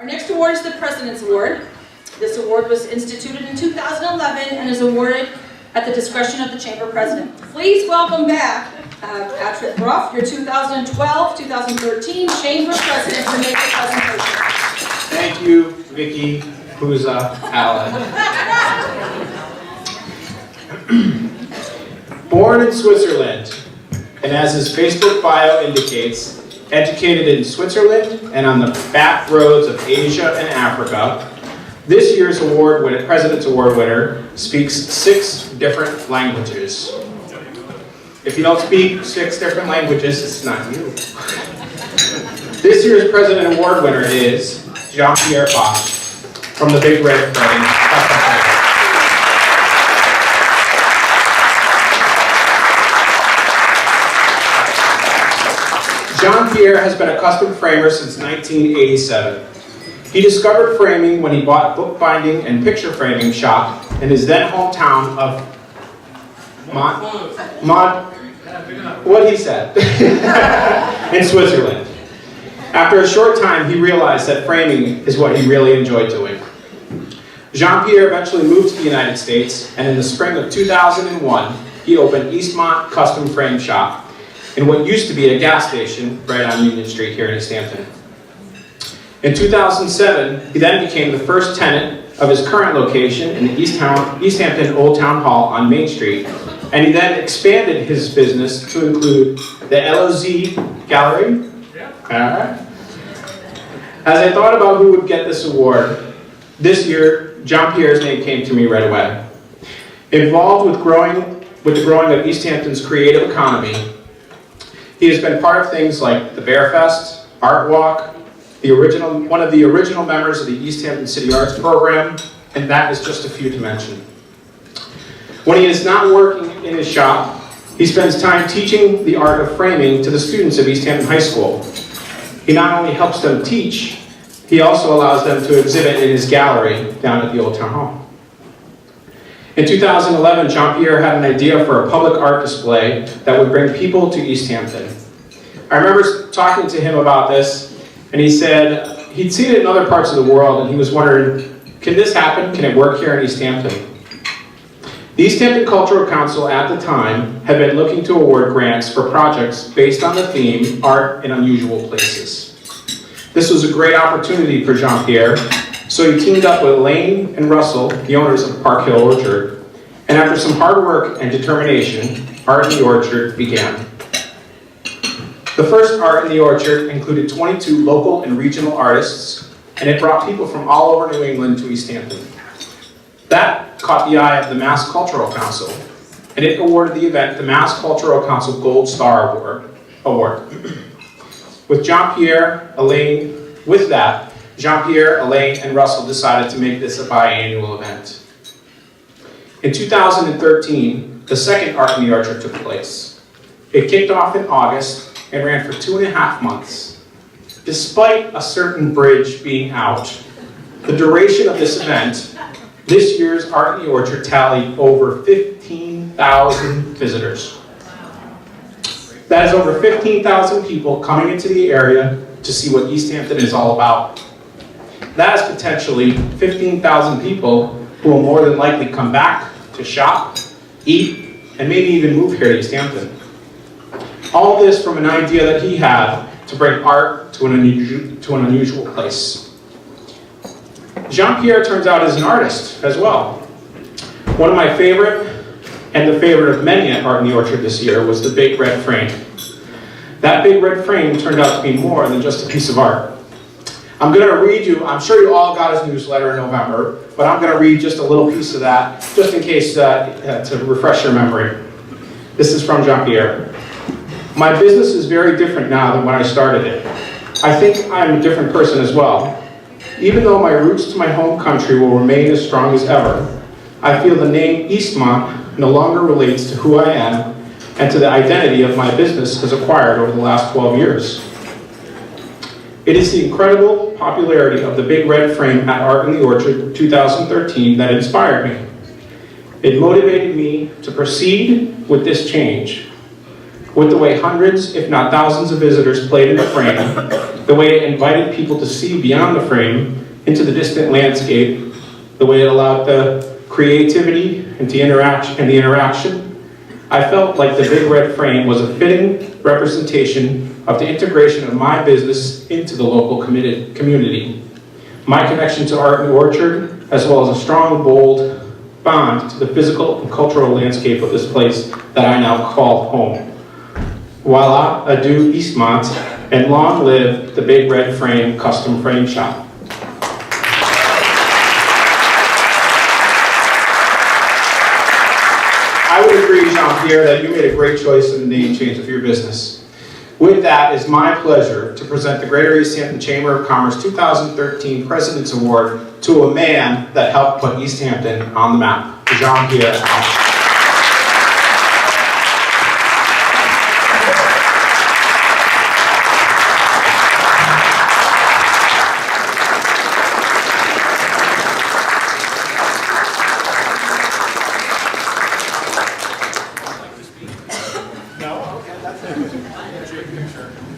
Our next award is the President's Award. This award was instituted in 2011 and is awarded at the discretion of the Chamber President. Please welcome back Patrick Brough, your 2012-2013 Chamber President, to make the presentation. Thank you, Vicky, Puza, Alan. Born in Switzerland, and as his Facebook bio indicates, educated in Switzerland and on the back roads of Asia and Africa, this year's President's Award winner speaks 6 different languages. If you don't speak 6 different languages, it's not you. This year's President Award winner is Jean-Pierre Pasche from the Big Red Frame. Jean-Pierre has been a custom framer since 1987. He discovered framing when he bought a bookbinding and picture framing shop in his then hometown of in Switzerland. After a short time, he realized that framing is what he really enjoyed doing. Jean-Pierre eventually moved to the United States, and in the spring of 2001, he opened Eastmont Custom Frame Shop in what used to be a gas station right on Union Street here in Easthampton. In 2007, he then became the first tenant of his current location in the Easthampton Old Town Hall on Main Street, and he then expanded his business to include the Elusie Gallery. As I thought about who would get this award, this year, Jean-Pierre's name came to me right away. Involved with the growing of Easthampton's creative economy, he has been part of things like the Bear Fest, Art Walk, one of the original members of the Easthampton City Arts Program, and that is just a few to mention. When he is not working in his shop, he spends time teaching the art of framing to the students of Easthampton High School. He not only helps them teach, he also allows them to exhibit in his gallery down at the Old Town Hall. In 2011, Jean-Pierre had an idea for a public art display that would bring people to Easthampton. I remember talking to him about this, and he said he'd seen it in other parts of the world, and he was wondering, can this happen? Can it work here in Easthampton? The Easthampton Cultural Council at the time had been looking to award grants for projects based on the theme, Art in Unusual Places. This was a great opportunity for Jean-Pierre, so he teamed up with Elaine and Russell, the owners of Park Hill Orchard, and after some hard work and determination, Art in the Orchard began. The first Art in the Orchard included 22 local and regional artists, and it brought people from all over New England to Easthampton. That caught the eye of the Mass Cultural Council, and it awarded the event the Mass Cultural Council Gold Star Award. With Jean-Pierre, Elaine, and Russell decided to make this a biannual event. In 2013, the second Art in the Orchard took place. It kicked off in August and ran for 2.5 months. Despite a certain bridge being out, the duration of this event, this year's Art in the Orchard tallied over 15,000 visitors. That is over 15,000 people coming into the area to see what Easthampton is all about. That is potentially 15,000 people who will more than likely come back to shop, eat, and maybe even move here to Easthampton. All this from an idea that he had to bring art to an unusual place. Jean-Pierre turns out as an artist as well. One of my favorite, and the favorite of many at Art in the Orchard this year, was the Big Red Frame. That Big Red Frame turned out to be more than just a piece of art. I'm going to read you, I'm sure you all got his newsletter in November, but I'm going to read just a little piece of that, just in case to refresh your memory. This is from Jean-Pierre. My business is very different now than when I started it. I think I'm a different person as well. Even though my roots to my home country will remain as strong as ever, I feel the name Eastmont no longer relates to who I am and to the identity of my business has acquired over the last 12 years. It is the incredible popularity of the Big Red Frame at Art in the Orchard 2013 that inspired me. It motivated me to proceed with this change. With the way hundreds, if not thousands of visitors played in the frame, the way it invited people to see beyond the frame into the distant landscape, the way it allowed the creativity and the interaction, I felt like the Big Red Frame was a fitting representation of the integration of my business into the local community. My connection to Art and Orchard, as well as a strong, bold bond to the physical and cultural landscape of this place that I now call home. Voila, adieu Eastmont, and long live the Big Red Frame Custom Frame Shop. I would agree, Jean-Pierre, that you made a great choice in the name change of your business. With that, it's my pleasure to present the Greater Easthampton Chamber of Commerce 2013 President's Award to a man that helped put Easthampton on the map, Jean-Pierre. No? Okay, that's it.